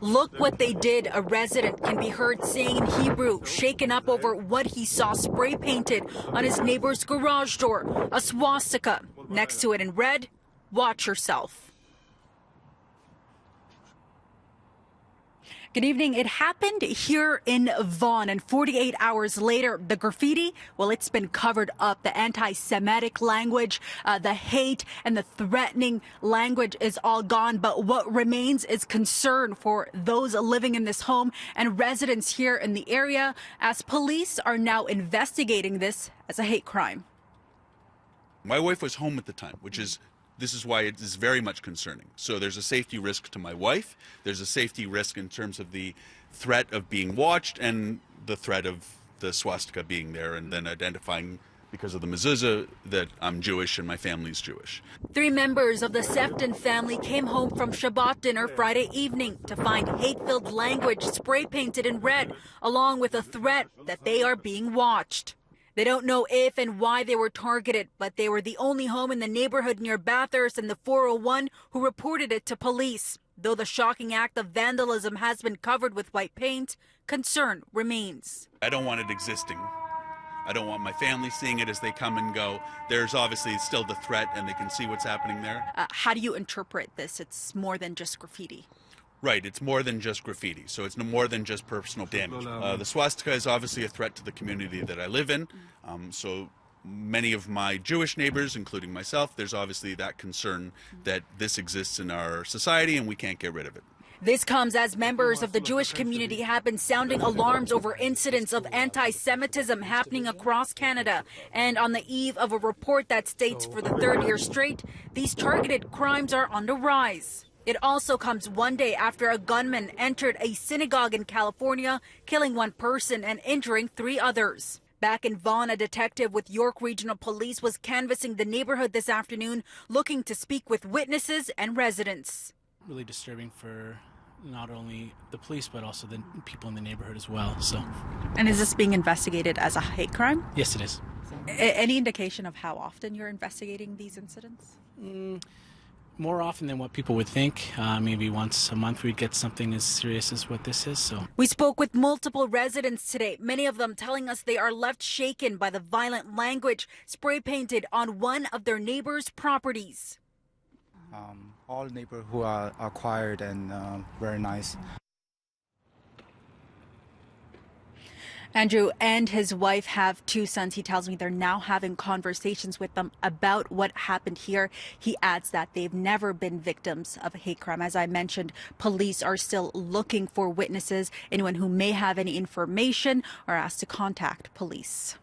Look what they did, a resident can be heard saying in Hebrew, shaken up over what he saw spray painted on his neighbor's garage door, a swastika. Next to it in red, watch yourself. Good evening. It happened here in Vaughan, and 48 hours later, the graffiti, well, it's been covered up. The anti-Semitic language, the hate and the threatening language is all gone. But what remains is concern for those living in this home and residents here in the area, as police are now investigating this as a hate crime. My wife was home at the time, this is why it is very much concerning. So there's a safety risk to my wife. There's a safety risk in terms of the threat of being watched and the threat of the swastika being there and then identifying because of the mezuzah that I'm Jewish and my family's Jewish. 3 members of the Sefton family came home from Shabbat dinner Friday evening to find hate-filled language spray painted in red, along with a threat that they are being watched. They don't know if and why they were targeted, but they were the only home in the neighborhood near Bathurst and the 401 who reported it to police. Though the shocking act of vandalism has been covered with white paint, concern remains. I don't want it existing. I don't want my family seeing it as they come and go. There's obviously still the threat and they can see what's happening there. How do you interpret this? It's more than just graffiti. Right, it's more than just graffiti, so it's more than just personal damage. The swastika is obviously a threat to the community that I live in, so many of my Jewish neighbors, including myself, there's obviously that concern that this exists in our society and we can't get rid of it. This comes as members of the Jewish community have been sounding alarms over incidents of anti-Semitism happening across Canada, and on the eve of a report that states for the 3rd year straight, these targeted crimes are on the rise. It also comes one day after a gunman entered a synagogue in California, killing 1 person and injuring 3 others. Back in Vaughan, a detective with York Regional Police was canvassing the neighborhood this afternoon, looking to speak with witnesses and residents. Really disturbing for not only the police, but also the people in the neighborhood as well. And is this being investigated as a hate crime? Yes, it is. Any indication of how often you're investigating these incidents? More often than what people would think. Maybe once a month we'd get something as serious as what this is. We spoke with multiple residents today, many of them telling us they are left shaken by the violent language spray painted on one of their neighbors' properties. All neighbors who are quiet and very nice. Andrew and his wife have 2 sons. He tells me they're now having conversations with them about what happened here. He adds that they've never been victims of a hate crime. As I mentioned, police are still looking for witnesses. Anyone who may have any information are asked to contact police.